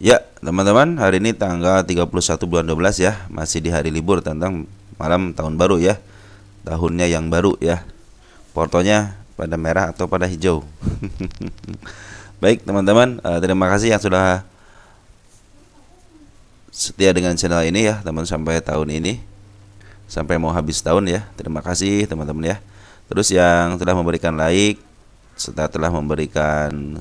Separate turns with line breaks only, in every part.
Ya, teman-teman, hari ini tanggal 31 bulan 12 ya, masih di hari libur tentang malam tahun baru ya. Tahunnya yang baru ya. Portonya pada merah atau pada hijau. Baik, teman-teman, terima kasih yang sudah setia dengan channel ini ya, teman sampai tahun ini, sampai mau habis tahun ya. Terima kasih, teman-teman ya. Terus yang telah memberikan like, serta telah memberikan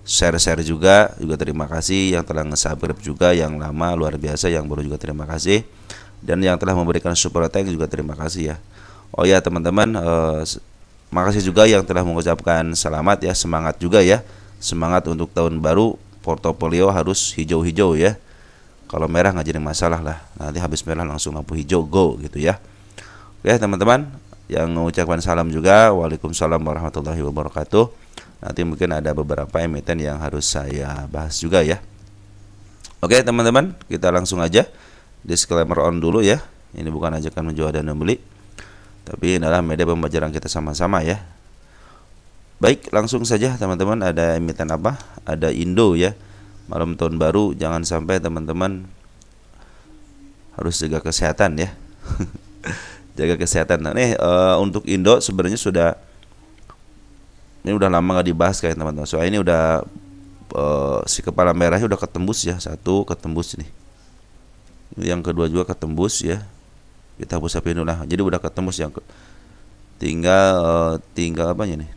share-share juga terima kasih. Yang telah nge-subscribe juga, yang lama luar biasa, yang baru juga terima kasih, dan yang telah memberikan super thanks juga terima kasih ya. Oh ya teman-teman, makasih juga yang telah mengucapkan selamat ya, semangat juga ya, semangat untuk tahun baru. Portofolio harus hijau-hijau ya, kalau merah nggak jadi masalah lah, nanti habis merah langsung lampu hijau go gitu ya. Oke teman-teman, yang mengucapkan salam juga, waalaikumsalam warahmatullahi wabarakatuh. Nanti mungkin ada beberapa emiten yang harus saya bahas juga ya. Oke teman-teman, kita langsung aja disclaimer on dulu ya. Ini bukan ajakan menjual dan membeli, tapi ini adalah media pembelajaran kita sama-sama ya. Baik, langsung saja teman-teman. Ada emiten apa? Ada Indo ya. Malam tahun baru, jangan sampai teman-teman harus jaga kesehatan ya. Jaga kesehatan. Nah, nih untuk Indo sebenarnya ini udah lama gak dibahas kayak teman-teman. Soalnya ini udah si kepala merahnya udah ketembus ya, satu ketembus nih. Yang kedua juga ketembus ya. Kita hapus HP dulu lah. Jadi udah ketembus yang tinggal apanya nih?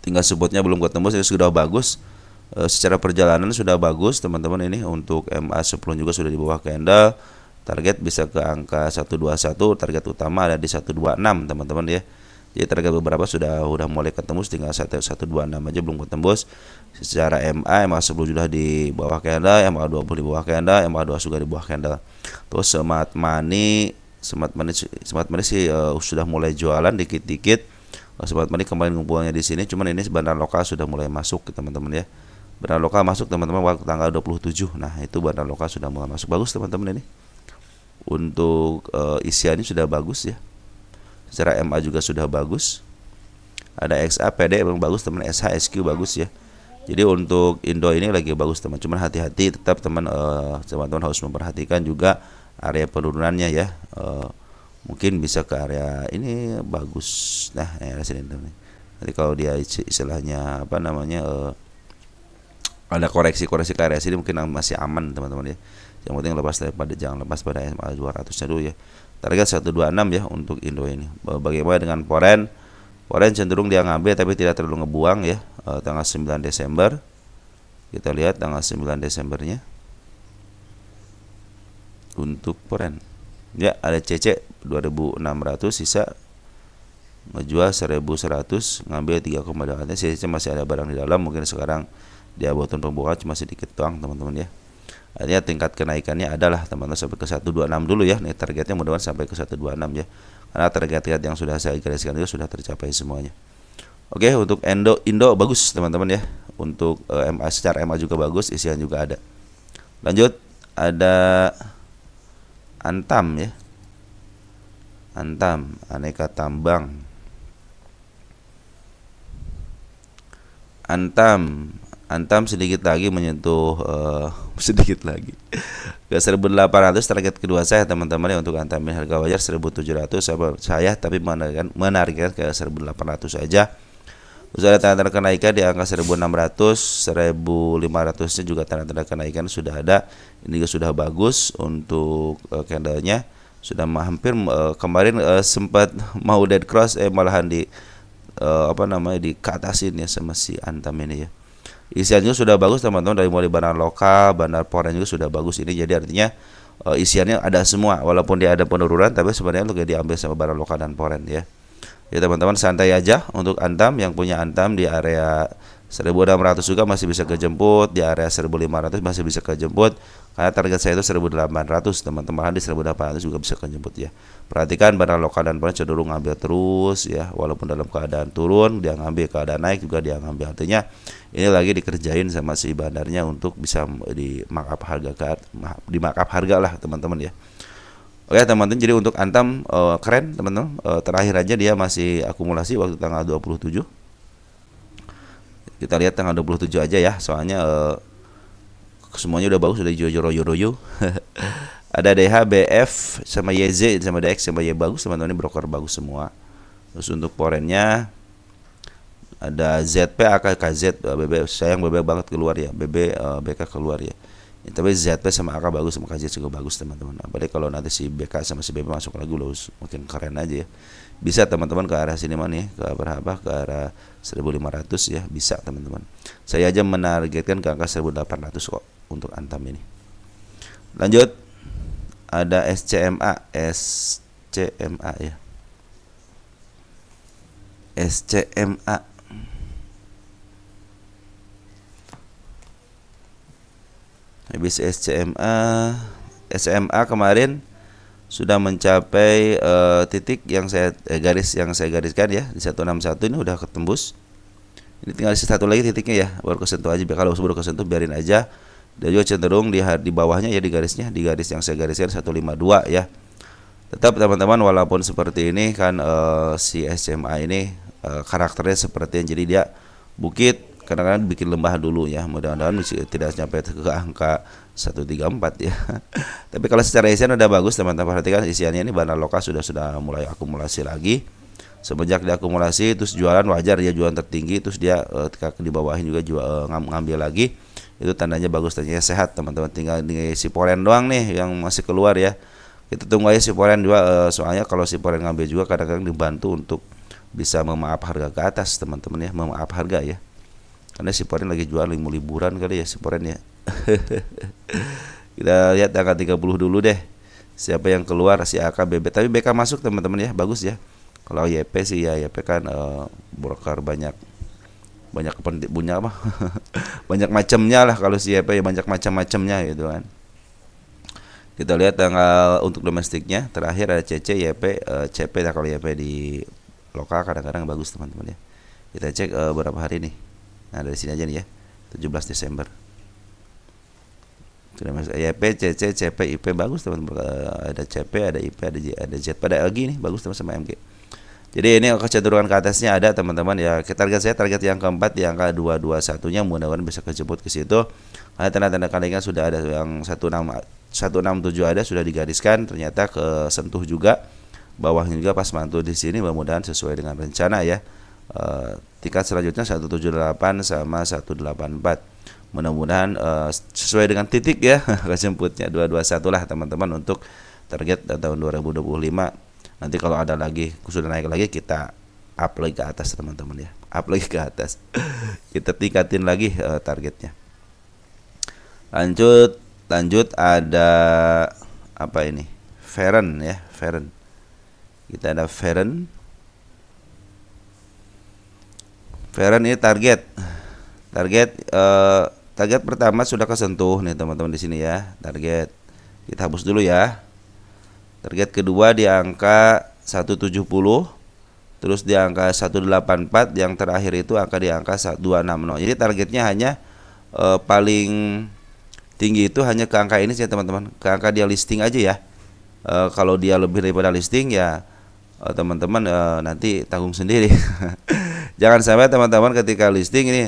Tinggal sebutnya belum ketembus, ini sudah bagus. Secara perjalanan sudah bagus teman-teman. Ini untuk MA10 juga sudah di bawah candle. Target bisa ke angka 121, target utama ada di 126 teman-teman ya. Jadi target beberapa sudah mulai ketembus, tinggal 126 aja belum ketembus. Secara MA10 sudah di bawah candle, MA20 di bawah candle, MA2 juga di bawah candle. Terus Smart Money sih sudah mulai jualan dikit-dikit. Smart Money kemarin ngumpulnya di sini, cuman ini bandar lokal sudah mulai masuk teman-teman ya. Bandar lokal masuk teman-teman waktu tanggal 27. Nah, itu bandar lokal sudah mulai masuk. Bagus teman-teman ini. Untuk isiannya sudah bagus ya. Secara MA juga sudah bagus. Ada XA, PD memang bagus teman, SH, SQ bagus ya. Jadi untuk Indo ini lagi bagus teman. Cuman hati-hati tetap teman-teman harus memperhatikan juga area penurunannya ya. Mungkin bisa ke area ini bagus. Nah, area sini teman. Jadi kalau dia istilahnya apa namanya ada koreksi ke area sini mungkin masih aman teman-teman ya. Yang penting jangan lepas pada SMA 200-nya dulu ya. Target 126 ya untuk Indo ini. Bagaimana dengan Foreign? Foreign cenderung dia ngambil tapi tidak terlalu ngebuang ya. Tanggal 9 Desember. Kita lihat tanggal 9 Desembernya. Untuk Foreign. Ya, ada CC 2600 sisa ngejual 1100, ngambil 3,8. CC masih ada barang di dalam, mungkin sekarang dia bottom pembuka cuma sedikit doang teman-teman ya. Artinya tingkat kenaikannya adalah teman-teman sampai ke 126 dulu ya. Nih targetnya mudah-mudahan sampai ke 126 ya. Karena target-target yang sudah saya gariskan itu sudah tercapai semuanya. Oke, untuk Indo bagus teman-teman ya. Untuk MA secara MA juga bagus, isian juga ada. Lanjut, ada Antam ya. Antam, aneka tambang. Antam sedikit lagi menyentuh sedikit lagi ke 1.800 target kedua saya teman-teman ya. Untuk Antam ini harga wajar 1.700 saya tapi menargetkan ke 1.800 saja. Terus ada tanda-tanda kenaikan di angka 1.600, 1.500 nya juga tanda-tanda kenaikan sudah ada. Ini juga sudah bagus untuk candlenya sudah hampir kemarin sempat mau dead cross malahan di di keatasin ya sama si Antam ini ya. Isiannya sudah bagus teman-teman, dari mulai bandar lokal, bandar Foreign juga sudah bagus ini. Jadi artinya isiannya ada semua, walaupun dia ada penurunan tapi sebenarnya untuk diambil sama bandar lokal dan Foreign ya. Ya teman-teman santai aja untuk Antam. Yang punya Antam di area 1.600 juga masih bisa kejemput, di area 1.500 masih bisa kejemput. Karena target saya itu 1.800 teman-teman, di 1.800 juga bisa kejemput ya. Perhatikan bandar lokal dan Foreign cenderung ngambil terus ya, walaupun dalam keadaan turun dia ngambil, keadaan naik juga dia ngambil. Artinya ini lagi dikerjain sama si bandarnya untuk bisa di markup harga lah teman-teman ya. Oke teman-teman, jadi untuk Antam keren teman-teman. Terakhir aja dia masih akumulasi waktu tanggal 27. Kita lihat tanggal 27 aja ya, soalnya semuanya udah bagus, udah royo. Ada DH, BF sama YZ sama DX sama Y bagus teman-teman, ini broker bagus semua. Terus untuk foreign-nya ada ZP, AK, KZ, BB sayang BB banget keluar ya, BK keluar ya. Tapi ZP sama AK bagus, sama KZ juga bagus teman-teman. Apalagi kalau nanti si BK sama si BB masuk lagi loh, makin keren aja ya. Bisa teman-teman ke arah sini mana ya, ke berapa, ke arah 1500 ya, bisa teman-teman. Saya aja menargetkan ke angka 1800 kok untuk Antam ini. Lanjut, ada SCMA ya, SCMA. Habis SCMA kemarin sudah mencapai titik yang garis yang saya gariskan ya, di 161 ini udah ketembus. Ini tinggal satu lagi titiknya ya, baru kesentuh aja. Kalau baru kesentuh biarin aja. Dia juga cenderung di bawahnya ya, di garis yang saya gariskan 152 ya. Tetap teman-teman, walaupun seperti ini kan si SCMA ini karakternya seperti yang, jadi dia bukit, kadang-kadang bikin lembah dulu ya. Mudah-mudahan tidak sampai ke angka 134 ya. Tapi kalau secara isian udah bagus teman-teman, perhatikan isiannya ini Bana Loka sudah mulai akumulasi lagi. Semenjak diakumulasi terus jualan, wajar ya, jualan tertinggi, terus dia ketika di bawahin juga ngambil lagi. Itu tandanya bagus, tandanya sehat teman-teman. Tinggal di si Poren doang nih yang masih keluar ya. Kita tunggu aja si Poren juga, soalnya kalau si Poren ngambil juga kadang-kadang dibantu untuk bisa memaaf harga ke atas teman-teman ya, memaaf harga ya. Karena si Poren lagi jual liburan kali ya si Poren ya. Kita lihat angka 30 dulu deh. Siapa yang keluar, si AKBB. Tapi BK masuk teman-teman ya, bagus ya. Kalau YP sih ya, YP kan broker banyak punya apa? Banyak macamnya lah. Kalau si YP ya banyak macam-macamnya gitu kan. Kita lihat tanggal untuk domestiknya terakhir ada CC, YP, CP. Nah, kalau YP di lokal kadang-kadang bagus teman-teman ya. Kita cek berapa hari nih. Nah, dari sini aja nih ya, 17 Desember. YP, CC, CP, IP bagus teman-teman. Ada CP, ada IP, ada Z, pada lagi nih bagus teman sama MG. Jadi ini kecenderungan ke atasnya ada teman-teman ya. Target yang keempat di angka 221-nya, mudah-mudahan bisa kejemput ke situ. Karena tanda-tanda kenaikan sudah ada, yang 167 ada sudah digariskan, ternyata kesentuh juga. Bawahnya juga pas mantul di sini, mudah-mudahan sesuai dengan rencana ya. Tingkat selanjutnya 178 sama 184. Mudah-mudahan sesuai dengan titik ya kejemputnya 221 lah teman-teman untuk target tahun 2025. Nanti kalau ada lagi sudah naik lagi, kita up lagi ke atas teman-teman ya, up lagi ke atas. Kita tingkatin lagi targetnya. Lanjut ada apa ini? Feren ya, Feren. Kita ada Feren ini target pertama sudah kesentuh nih teman-teman di sini ya. Target kita hapus dulu ya. Target kedua di angka 170, terus di angka 184, yang terakhir itu angka di angka 260. Jadi targetnya hanya paling tinggi itu hanya ke angka ini sih teman-teman, ke angka dia listing aja ya. Kalau dia lebih daripada listing ya teman-teman nanti tanggung sendiri. Jangan sampai teman-teman ketika listing ini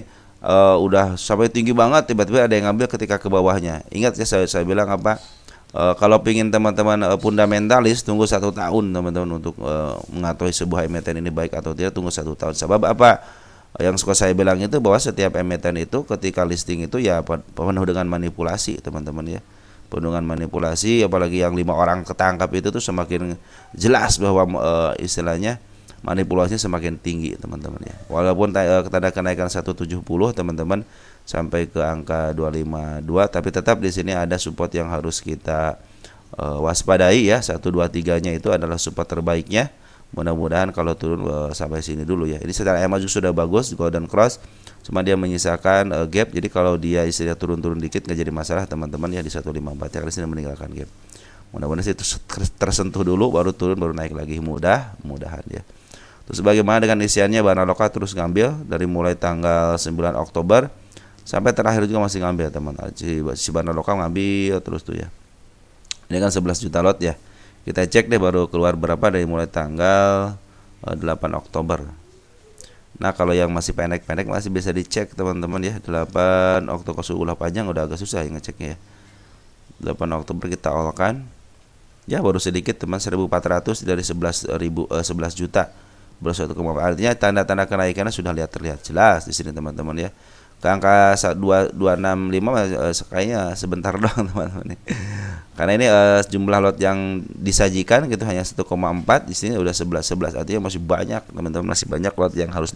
udah sampai tinggi banget, tiba-tiba ada yang ngambil ketika ke bawahnya. Ingat ya, saya bilang apa? Kalau pingin teman-teman fundamentalis, tunggu 1 tahun teman-teman untuk mengetahui sebuah emiten ini baik atau tidak, tunggu 1 tahun. Sebab apa? Yang suka saya bilang itu bahwa setiap emiten itu ketika listing itu ya penuh dengan manipulasi teman-teman ya. Penuh dengan manipulasi, apalagi yang 5 orang ketangkap itu tuh semakin jelas bahwa istilahnya manipulasinya semakin tinggi teman-teman ya. Walaupun tanda kenaikan 170 teman-teman sampai ke angka 252, tapi tetap di sini ada support yang harus kita waspadai ya. 123-nya itu adalah support terbaiknya. Mudah-mudahan kalau turun sampai sini dulu ya. Ini secara maju sudah bagus, golden cross. Cuma dia menyisakan gap. Jadi kalau dia istilah turun-turun dikit nggak jadi masalah teman-teman ya, di 154 ya. Kali sini meninggalkan gap. Mudah-mudahan itu tersentuh dulu baru turun, baru naik lagi, mudah-mudahan ya. Terus bagaimana dengan isiannya? Bana Loka terus ngambil dari mulai tanggal 9 Oktober sampai terakhir juga masih ngambil teman. Si Bana Loka ngambil terus tuh ya. Ini kan 11 juta lot ya. Kita cek deh baru keluar berapa dari mulai tanggal 8 Oktober. Nah kalau yang masih pendek-pendek masih bisa dicek teman-teman ya. 8 Oktober ulah panjang udah agak susah ya ngeceknya ya. 8 Oktober kita olkan. Ya baru sedikit teman, 1.400 dari 11 juta. Baru 1,4, artinya tanda-tanda kenaikannya sudah terlihat jelas di sini teman-teman ya. Ke angka 265 kayaknya sebentar doang teman-teman. Karena ini jumlah lot yang disajikan gitu hanya 1,4, di sini udah 11, artinya masih banyak teman-teman, masih banyak lot yang harus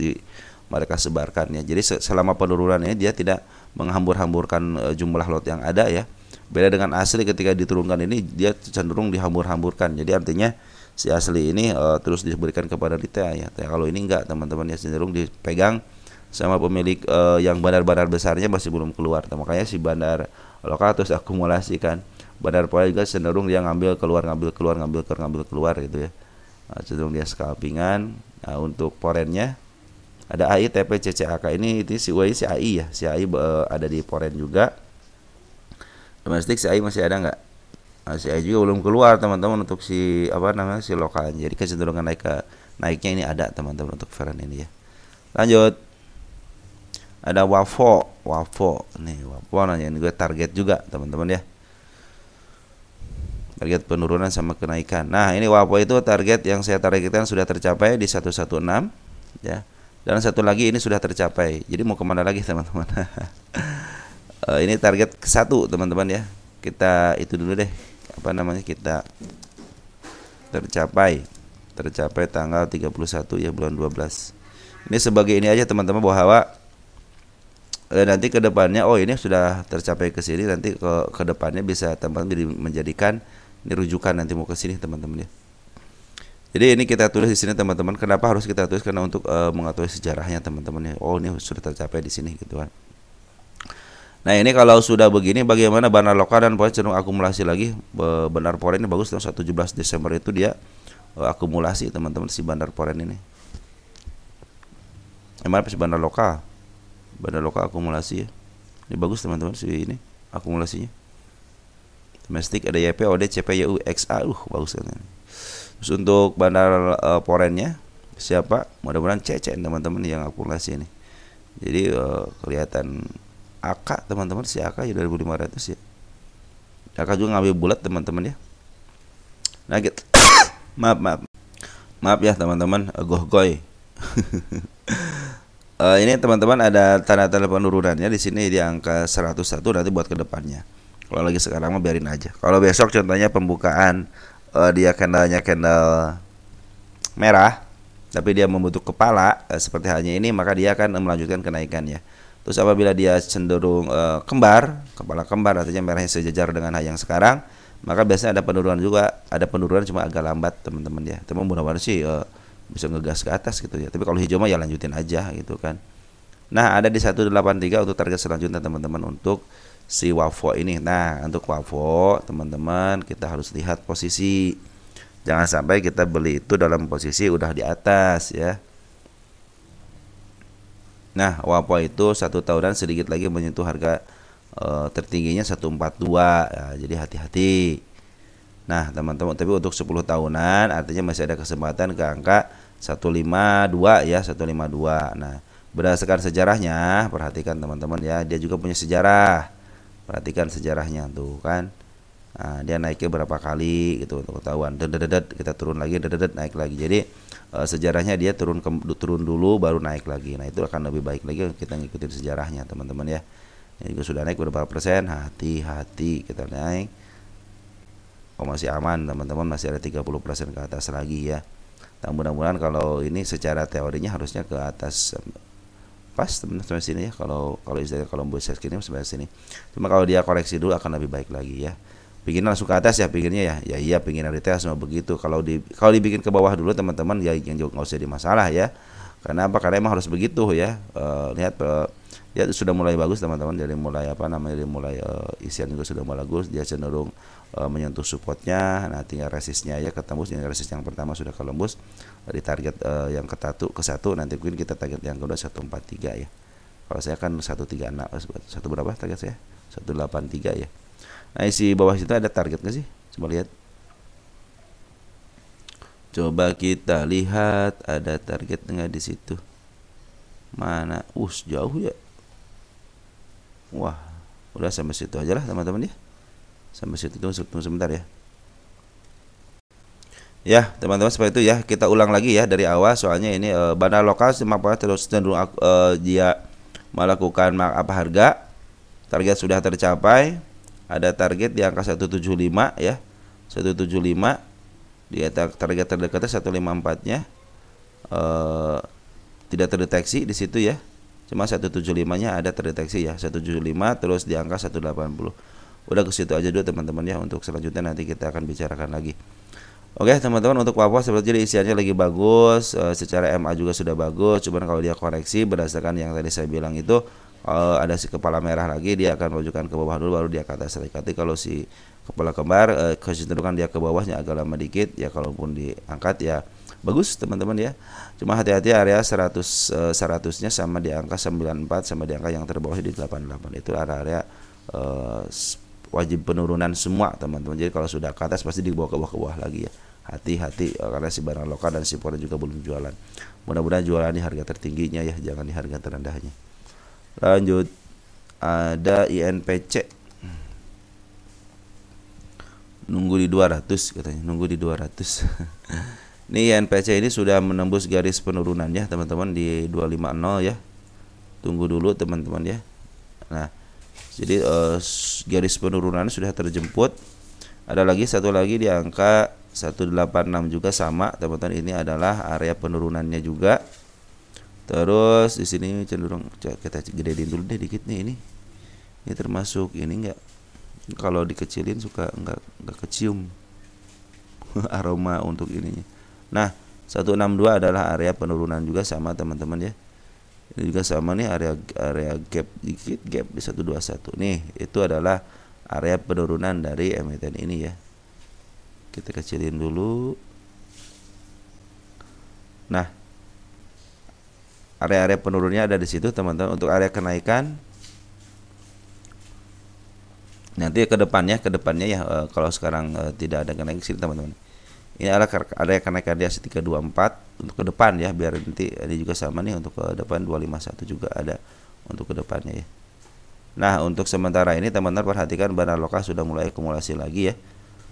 mereka sebarkan ya. Jadi selama penurunan ini dia tidak menghambur-hamburkan jumlah lot yang ada ya. Beda dengan asli, ketika diturunkan ini dia cenderung dihambur-hamburkan. Jadi artinya si asli ini terus diberikan kepada retail ya. Kalau ini enggak teman-teman ya, cenderung dipegang sama pemilik yang bandar-bandar besarnya masih belum keluar. Makanya si bandar lokal terus akumulasikan. Bandar poin juga cenderung dia ngambil keluar gitu ya. Cenderung dia scalpingan. Nah, untuk porennya ada AI, TP, CCAK ini si UI si AI ya. Si AI ada di poren juga. Domestik si AI masih ada nggak? Nah, si AI juga belum keluar teman-teman untuk si si lokalnya. Jadi kecenderungan naiknya ini ada teman-teman untuk varian ini ya. Lanjut. Ada Wafo nih, Wafo nanya gue target juga teman-teman ya. Target penurunan sama kenaikan. Nah, ini Wafo itu target yang saya targetkan sudah tercapai di 116 ya. Dan satu lagi ini sudah tercapai. Jadi mau kemana lagi teman-teman? Ini target ke-1 teman-teman ya. Kita itu dulu deh. Kita tercapai tanggal 31 ya, bulan 12. Ini sebagai ini aja teman-teman, bahwa nanti ke depannya ini sudah tercapai ke sini, nanti ke depannya bisa teman-teman menjadikan ini rujukan nanti mau ke sini teman-teman ya. Jadi ini kita tulis di sini teman-teman. Kenapa harus kita tulis? Karena untuk mengetahui sejarahnya teman-teman ya. Ini sudah tercapai di sini gitu kan. Nah ini kalau sudah begini, bagaimana bandar lokal dan poin cenderung akumulasi lagi. Bandar poren ini bagus, tanggal 17 Desember itu dia akumulasi teman-teman si bandar poren ini. Emang si bandar lokal akumulasi ya. Ini bagus teman-teman si ini akumulasinya. Domestik ada YP, OD, CP, YU, XA, bagus kan. Terus untuk bandar porennya siapa? Mudah-mudahan CCN teman-teman yang akumulasi ini. Jadi kelihatan AK teman-teman, si AK ya 2.500 ya. AK juga ngambil bulat teman-teman ya. Nah gitu. maaf ya teman-teman, gohgoy. Ini teman-teman ada tanda-tanda penurunannya di sini di angka 101 nanti buat kedepannya. Kalau lagi sekarang mah biarin aja. Kalau besok contohnya pembukaan dia candlenya candle merah, tapi dia membentuk kepala seperti halnya ini, maka dia akan melanjutkan kenaikannya. Terus apabila dia cenderung kepala kembar, artinya merahnya sejajar dengan yang sekarang, maka biasanya ada penurunan juga, cuma agak lambat teman-teman ya. Tapi mudah-mudahan sih bisa ngegas ke atas gitu ya. Tapi kalau hijau mah ya lanjutin aja gitu kan. Nah ada di 183 untuk target selanjutnya teman-teman untuk si Wafo ini. Nah untuk Wafo teman-teman kita harus lihat posisi. Jangan sampai kita beli itu dalam posisi udah di atas ya. Nah, Wafo itu 1 tahunan sedikit lagi menyentuh harga tertingginya 142 ya, jadi hati-hati. Nah, teman-teman, tapi untuk 10 tahunan artinya masih ada kesempatan ke angka 152 ya, 152. Nah, berdasarkan sejarahnya, perhatikan teman-teman ya, dia juga punya sejarah. Perhatikan sejarahnya tuh kan. Nah, dia naiknya berapa kali gitu untuk ketahuan. Kita turun lagi, naik lagi. Jadi sejarahnya dia turun dulu baru naik lagi. Nah itu akan lebih baik lagi kita ngikutin sejarahnya teman-teman ya. Ini juga sudah naik berapa persen, hati-hati kita naik. Masih aman teman-teman, masih ada 30% ke atas lagi ya. Dan mudah-mudahan kalau ini secara teorinya harusnya ke atas pas teman-teman sampai sini ya. Kalau istilahnya kalau buset ini sampai sini. Cuma kalau dia koreksi dulu akan lebih baik lagi ya. Pinginnya langsung ke atas ya pinginnya ya. Iya pinginnya retail semua begitu. Kalau dibikin ke bawah dulu teman-teman ya yang juga nggak usah dimasalah ya. Karena apa? Karena emang harus begitu ya. Lihat ya sudah mulai bagus teman-teman, dari mulai isian juga sudah mulai bagus. Dia cenderung menyentuh supportnya. Nah tinggal resistnya ya ketembus. Yang resist yang pertama sudah kelembus dari target yang ke satu. Nanti mungkin kita target yang kedua 143 ya. Kalau saya kan 136 satu berapa target saya? 183 ya. Nah isi bawah situ ada target nggak sih? Coba lihat. Coba kita lihat ada target nggak di situ. Mana? Jauh ya. Wah, udah sampai situ aja lah teman-teman ya. Sampai situ, tunggu sebentar ya. Ya, teman-teman, seperti itu ya. Kita ulang lagi ya dari awal, soalnya ini bandar lokal semakin terus cenderung dia melakukan markup harga. Target sudah tercapai. Ada target di angka 175 ya. 175. Di target terdekatnya 154-nya tidak terdeteksi di situ ya. Cuma 175-nya ada terdeteksi ya. 175 terus di angka 180. Udah ke situ aja dulu teman-teman ya. Untuk selanjutnya nanti kita akan bicarakan lagi. Oke teman-teman, untuk Papua sepertinya isiannya lagi bagus, secara MA juga sudah bagus. Cuman kalau dia koreksi berdasarkan yang tadi saya bilang itu, ada si kepala merah lagi, dia akan menunjukkan ke bawah dulu baru dia ke atas lagi. Kalau si kepala kembar kecenderungan dia ke bawahnya agak lama dikit ya, kalaupun diangkat ya bagus teman-teman ya. Cuma hati-hati area 100-nya sama di angka 94, sama di angka yang terbawah di 88. Itu area wajib penurunan semua teman-teman. Jadi kalau sudah ke atas pasti dibawa ke bawah lagi ya. Hati-hati karena si barang lokal dan si foreign juga belum jualan. Mudah-mudahan jualan di harga tertingginya ya, jangan di harga terendahnya. Lanjut, ada INPC. Nunggu di 200 katanya, nunggu di 200. Ini INPC ini sudah menembus garis penurunannya teman-teman di 250 ya. Tunggu dulu teman-teman ya. Nah, jadi garis penurunannya sudah terjemput. Ada lagi satu lagi di angka 186 juga sama teman-teman. Ini adalah area penurunannya juga. Terus di sini cenderung kita gedein dulu deh dikit nih ini. Ini termasuk ini enggak, kalau dikecilin suka enggak kecium aroma untuk ininya. Nah, 162 adalah area penurunan juga sama teman-teman ya. Ini juga sama nih, area gap dikit, gap di 121. Nih, itu adalah area penurunan dari emiten ini ya. Kita kecilin dulu. Nah, area-area penurunnya ada di situ teman-teman. Untuk area kenaikan nanti ke depannya ya, kalau sekarang tidak ada kenaikan sini teman-teman. Ini area kenaikan di 324 untuk ke depan ya, biar nanti ini juga sama nih untuk ke depan 251 juga ada untuk ke depannya ya. Nah, untuk sementara ini teman-teman perhatikan bandar lokal sudah mulai akumulasi lagi ya.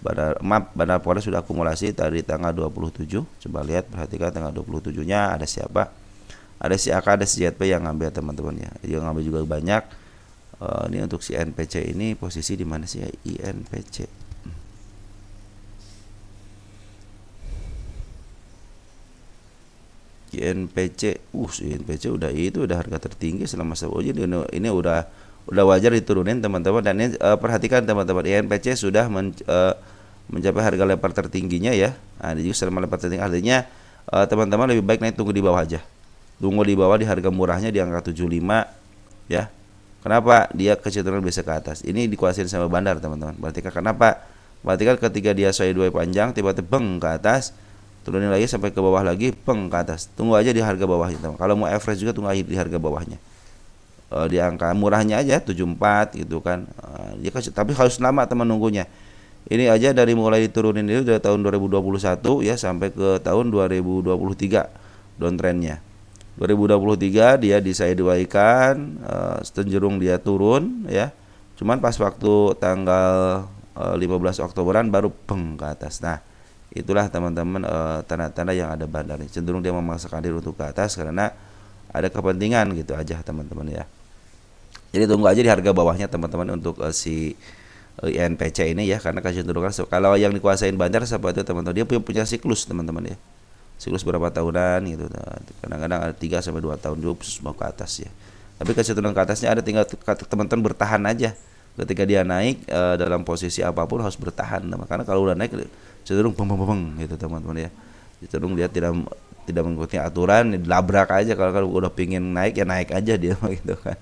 Bandar forex sudah akumulasi tadi tanggal 27. Coba lihat, perhatikan tanggal 27-nya ada siapa? Ada si AK, ada si ZP yang ngambil teman-teman ya. Yang ngambil juga banyak. Ini untuk si INPC ini posisi di mana sih ya? INPC. INPC, INPC udah harga tertinggi selama sebulan. Jadi ini udah wajar diturunin teman-teman. Dan ini perhatikan teman-teman, INPC sudah mencapai harga level tertingginya ya. Nah, ini juga selama level tertinggi, artinya teman-teman lebih baik naik tunggu di bawah aja. Tunggu di bawah di harga murahnya di angka 75 ya. Kenapa? Dia kecenderungan bisa ke atas. Ini dikuasain sama bandar teman-teman. Berarti kenapa? Berarti kan ketika dia sideways panjang tiba-tiba beng ke atas, turunin lagi sampai ke bawah lagi, peng ke atas. Tunggu aja di harga bawahnya teman. Kalau mau average juga tunggu aja di harga bawahnya. Di angka murahnya aja 74 gitu kan. Ya, tapi harus lama teman nunggunya. Ini aja dari mulai diturunin itu dari tahun 2021 ya sampai ke tahun 2023 downtrendnya. 2023 dia disideway-kan, cenderung dia turun ya. Cuman pas waktu tanggal 15 Oktoberan baru peng ke atas. Nah, itulah teman-teman tanda-tanda yang ada bandar. Cenderung dia memaksakan diri untuk ke atas karena ada kepentingan gitu aja teman-teman ya. Jadi tunggu aja di harga bawahnya teman-teman untuk si INPC ini ya, karena kecenderungan kalau yang dikuasain bandar seperti itu teman-teman, dia punya siklus teman-teman ya. Siklus berapa tahunan gitu. Kadang-kadang ada 3 sampai 2 tahun juga mau ke atas ya. Tapi kecenderungan ke atasnya ada, tinggal teman-teman bertahan aja. Ketika dia naik dalam posisi apapun harus bertahan teman. Karena kalau udah naik cenderung beng gitu teman-teman ya. Cenderung dia tidak mengikuti aturan, labrak aja. Kalau udah pingin naik ya naik aja dia gitu kan.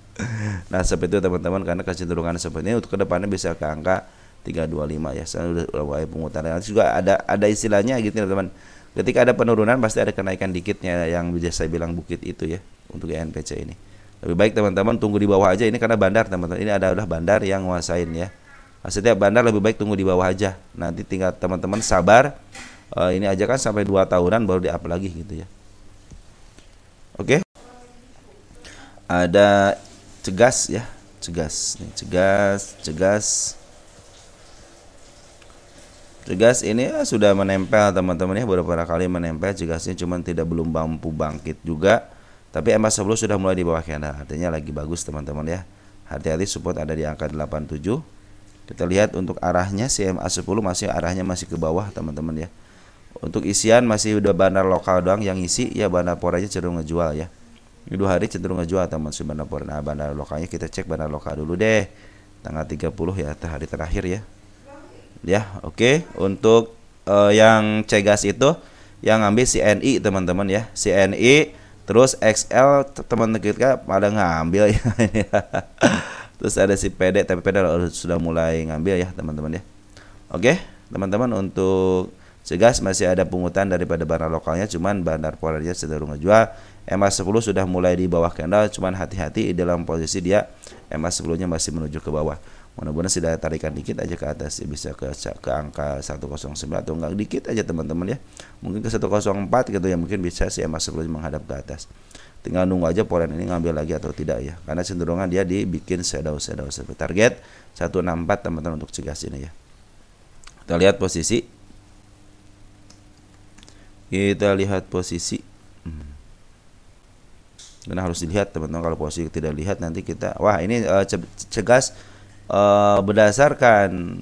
Nah, seperti itu teman-teman, karena kecenderungan seperti ini untuk kedepannya bisa ke angka 325 ya. Saya udah mulai pemutaran. Juga ada istilahnya gitu teman-teman. Ketika ada penurunan pasti ada kenaikan dikitnya, yang bisa saya bilang bukit itu ya untuk INPC ini. Lebih baik teman-teman tunggu di bawah aja, ini karena bandar teman-teman. Ini adalah bandar yang nguasain ya. Nah, setiap bandar lebih baik tunggu di bawah aja. Nanti tinggal teman-teman sabar. Ini aja kan sampai 2 tahunan baru di up lagi gitu ya. Oke. Ada cegas ya, cegas nih, cegas ini ya, sudah menempel teman-teman ya, beberapa kali menempel cegasnya, cuman belum mampu bangkit juga. Tapi MA10 sudah mulai di bawah candle, artinya lagi bagus teman-teman ya. Hati-hati, support ada di angka 87. Kita lihat untuk arahnya si MA10 arahnya masih ke bawah teman-teman ya. Untuk isian masih udah bandar lokal doang yang isi ya, bandar poranya cenderung ngejual ya. Ini 2 hari cenderung ngejual teman si bandar por. Nah, bandar lokalnya kita cek bandar lokal dulu deh. Tanggal 30 ya, hari terakhir ya. Ya, oke. Untuk yang cegas itu yang ngambil CNI teman-teman ya. CNI terus XL teman kita pada ngambil ya. Terus ada si PD, tapi PD sudah mulai ngambil ya teman-teman ya. Oke, teman-teman, untuk cegas masih ada pungutan daripada bandar lokalnya, cuman bandar polarnya cenderung ngejual. MA10 sudah mulai di bawah candle, cuman hati-hati dalam posisi dia MA10 nya masih menuju ke bawah. Mudah-mudahan sudah tarikan dikit aja ke atas ya, bisa ke angka 109 atau enggak dikit aja teman-teman ya. Mungkin ke 104 gitu ya, mungkin bisa si MA10 menghadap ke atas. Tinggal nunggu aja poren ini ngambil lagi atau tidak ya, karena cenderungan dia dibikin shadow seperti target 164 teman-teman untuk cegas ini ya. Kita lihat posisi. Karena harus dilihat teman-teman, kalau posisi tidak lihat nanti kita wah ini cegas berdasarkan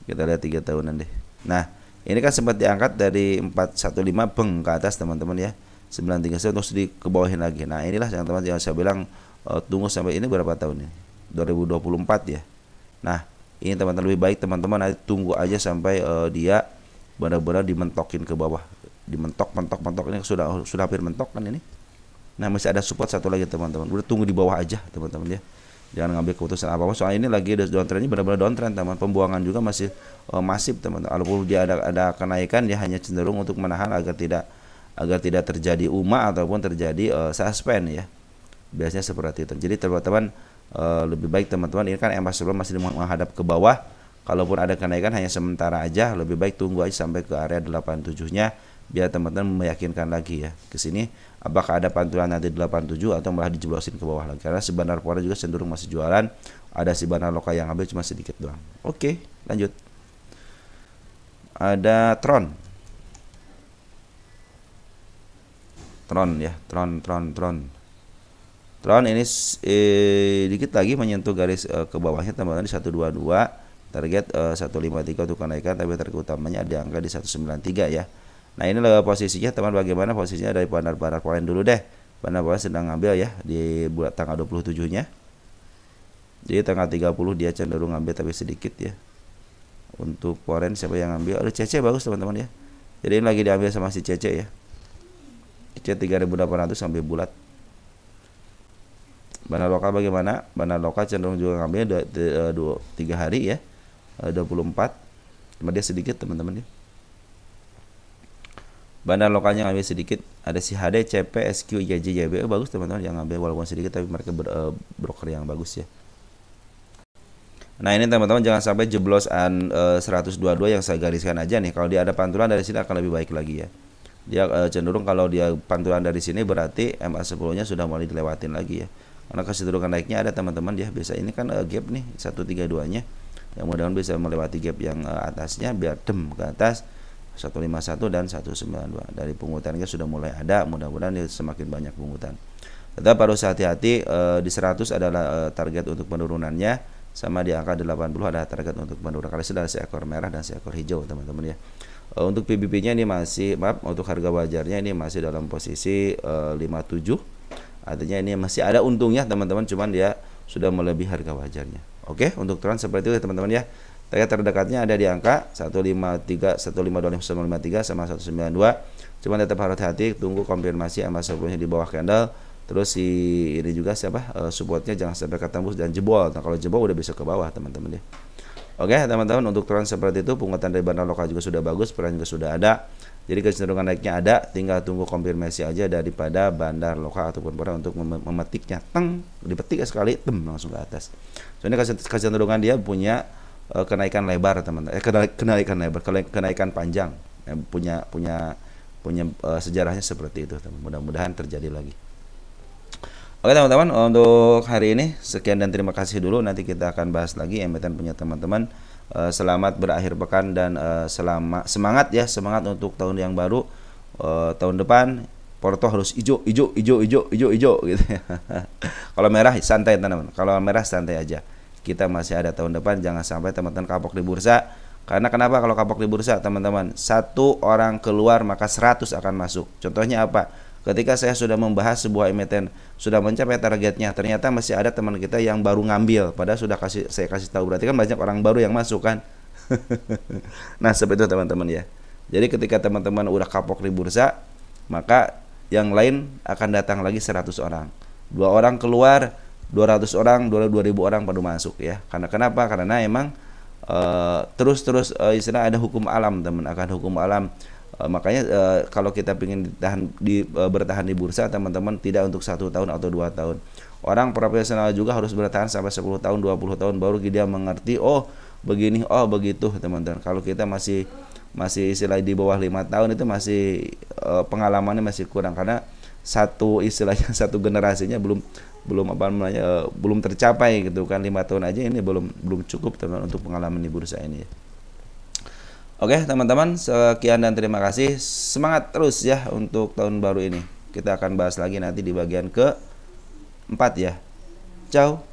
kita lihat 3 tahunan deh. Nah, ini kan sempat diangkat dari 415 beng ke atas teman-teman ya. 931 terus dikebawahin lagi. Nah, inilah teman-teman yang saya bilang tunggu sampai ini berapa tahun ini? 2024 ya. Nah, ini teman-teman lebih baik teman-teman tunggu aja sampai dia benar-benar dimentokin ke bawah. Dimentok ini sudah hampir mentok kan ini. Nah, masih ada support satu lagi teman-teman. Udah tunggu di bawah aja teman-teman ya. Jangan ngambil keputusan apa-apa, soalnya ini lagi downtrendnya benar-benar downtrend teman. Pembuangan juga masih masif teman-teman. Walaupun dia ada kenaikan, dia hanya cenderung untuk menahan agar tidak terjadi ataupun terjadi suspend ya. Biasanya seperti itu. Jadi teman-teman lebih baik teman-teman, ini kan MA10 masih menghadap ke bawah. Kalaupun ada kenaikan hanya sementara aja, lebih baik tunggu aja sampai ke area 87-nya biar teman-teman meyakinkan lagi ya ke sini apakah ada pantulan nanti 87 atau malah dijeblosin ke bawah lagi, karena si bandar pora juga cenderung masih jualan, ada si bandar lokal yang ambil cuma sedikit doang. Oke, lanjut. Ada Tron ya, Tron ini dikit lagi menyentuh garis ke bawahnya teman-teman di 122, target 153 untuk kenaikan, tapi target utamanya ada angka di 193 ya. Nah, ini posisinya teman, bagaimana posisinya dari bandar poin dulu deh. Bandar poin sedang ngambil ya di bulan tanggal 27-nya. Jadi tanggal 30 dia cenderung ngambil tapi sedikit ya. Untuk poren siapa yang ngambil? Ada CC bagus teman-teman ya. Jadi ini lagi diambil sama si CC ya. CC 3800 sampai bulat. Bandar lokal bagaimana? Bandar lokal cenderung juga ngambil 3 hari ya. 24. Cuma dia sedikit teman-teman ya. Bandar lokalnya ngambil sedikit, ada si HD, CP, SQ, IJJ, JB bagus teman-teman yang ngambil walaupun sedikit, tapi mereka broker yang bagus ya. Nah, ini teman-teman jangan sampai jeblosan 122 yang saya gariskan aja nih. Kalau dia ada pantulan dari sini akan lebih baik lagi ya. Dia cenderung kalau dia pantulan dari sini berarti MA10-nya sudah mulai dilewatin lagi ya. Karena kecenderungan naiknya ada teman-teman ya. Biasa ini kan gap nih 132-nya. Yang mudah-mudahan bisa melewati gap yang atasnya biar dem ke atas 151 dan 192. Dari pungutannya sudah mulai ada, mudah-mudahan semakin banyak pungutan. Tetap harus hati-hati, di 100 adalah target untuk penurunannya, sama di angka 80 ada target untuk penurunan. Kali sudah seekor merah dan seekor hijau teman-teman ya. Untuk PBB-nya ini masih, untuk harga wajarnya ini masih dalam posisi 57. Artinya ini masih ada untungnya teman-teman, cuman dia sudah melebihi harga wajarnya. Oke, untuk trend seperti itu ya teman-teman ya. Target terdekatnya ada di angka 153, 152,953 sama 192. Cuman tetap harus hati-hati, tunggu konfirmasi MA10-nya di bawah candle. Terus si ini juga supportnya jangan sampai ketembus dan jebol. Nah, kalau jebol udah bisa ke bawah teman-teman ya. Oke teman-teman, untuk tren seperti itu penguatan dari bandar lokal juga sudah bagus, peran juga sudah ada. Jadi kecenderungan naiknya ada, tinggal tunggu konfirmasi aja daripada bandar lokal ataupun peran untuk memetiknya. Dipetik sekali, langsung ke atas. So ini kecenderungan dia punya kenaikan lebar teman-teman. Kenaikan panjang. Punya sejarahnya seperti itu teman. Mudah-mudahan terjadi lagi. Oke teman-teman, untuk hari ini sekian dan terima kasih dulu. Nanti kita akan bahas lagi emiten punya teman-teman. Selamat berakhir pekan dan semangat ya, semangat untuk tahun yang baru. Tahun depan Porto harus hijau gitu ya. Kalau merah santai teman-teman. Kalau merah santai aja. Kita masih ada tahun depan, jangan sampai teman-teman kapok di bursa. Karena kenapa kalau kapok di bursa teman-teman? Satu orang keluar maka 100 akan masuk. Contohnya apa? Ketika saya sudah membahas sebuah emiten sudah mencapai targetnya, ternyata masih ada teman kita yang baru ngambil, padahal saya kasih tahu, berarti kan banyak orang baru yang masuk kan. Nah seperti itu teman-teman ya. Jadi ketika teman-teman udah kapok di bursa, maka yang lain akan datang lagi 100 orang. 2 orang keluar, 200 orang, 2000 orang baru masuk ya. Karena kenapa? Karena emang terus istilah ada hukum alam teman, akan hukum alam. Makanya kalau kita ingin bertahan di bursa teman-teman, tidak untuk 1 tahun atau 2 tahun. Orang profesional juga harus bertahan sampai 10 tahun 20 tahun baru dia mengerti, oh begini, oh begitu teman-teman. Kalau kita masih istilah di bawah 5 tahun itu masih pengalamannya masih kurang, karena istilahnya satu generasinya belum tercapai gitu kan. 5 tahun aja ini belum cukup teman untuk pengalaman di bursa ini ya. Oke teman-teman, sekian dan terima kasih. Semangat terus ya untuk tahun baru ini. Kita akan bahas lagi nanti di bagian ke-4 ya. Ciao.